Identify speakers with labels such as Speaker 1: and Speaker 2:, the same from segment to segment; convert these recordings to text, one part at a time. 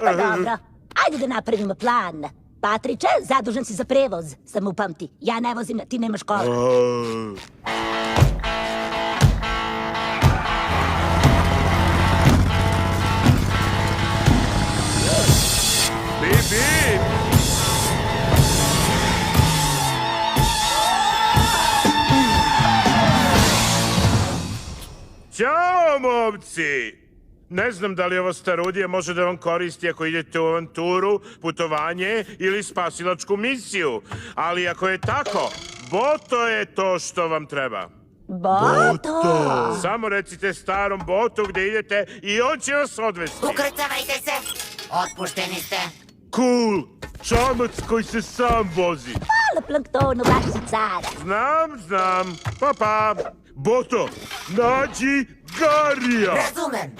Speaker 1: Pa dobro, ajde da napravimo plan. Patriče, zadužen si za prevoz, sam upamti. Ja ne vozim, ti nemaš kola.
Speaker 2: Bip, bip! Ćao, momci! Ne znam da li ovo starudije može da vam koristi ako idete u avanturu, putovanje ili spasilačku misiju. Ali ako je tako, Boto je to što vam treba.
Speaker 1: Boto!
Speaker 2: Samo recite starom Botu gde idete i on će vas odvesti.
Speaker 3: Ukrcavajte se! Otpušteni ste!
Speaker 2: Cool! Čamac koji se sam vozi.
Speaker 1: Hvala, planktonu, baš si cara.
Speaker 2: Znam. Pa. Boto, nađi Garija!
Speaker 3: Razumem!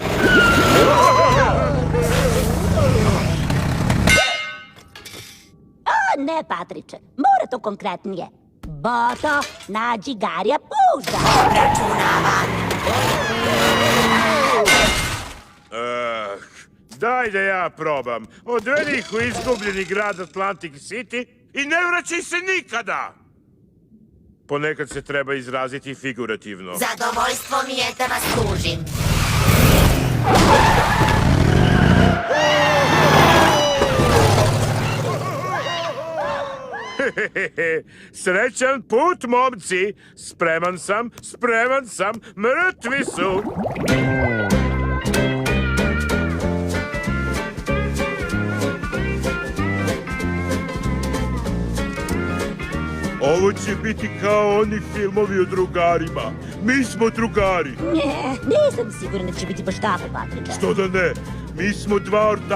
Speaker 1: O, ne, Patriče, mora to konkretnije. Boto, nađi Garija puža.
Speaker 2: Daj da ja probam. Odvedi ih u izgubljeni grad Atlantic City i ne vraćaj se nikada! Ponekad se treba izraziti figurativno.
Speaker 3: Zadovoljstvo mi je da vas služim.
Speaker 2: Srećan put, momci! Spreman sam, mrtvi su! Ovo će biti kao oni filmovi o drugarima. Mi smo drugari.
Speaker 1: Ne, nisam sigurna da će biti baš tako, Patriče.
Speaker 2: Što da ne? Mi smo dva ortaka.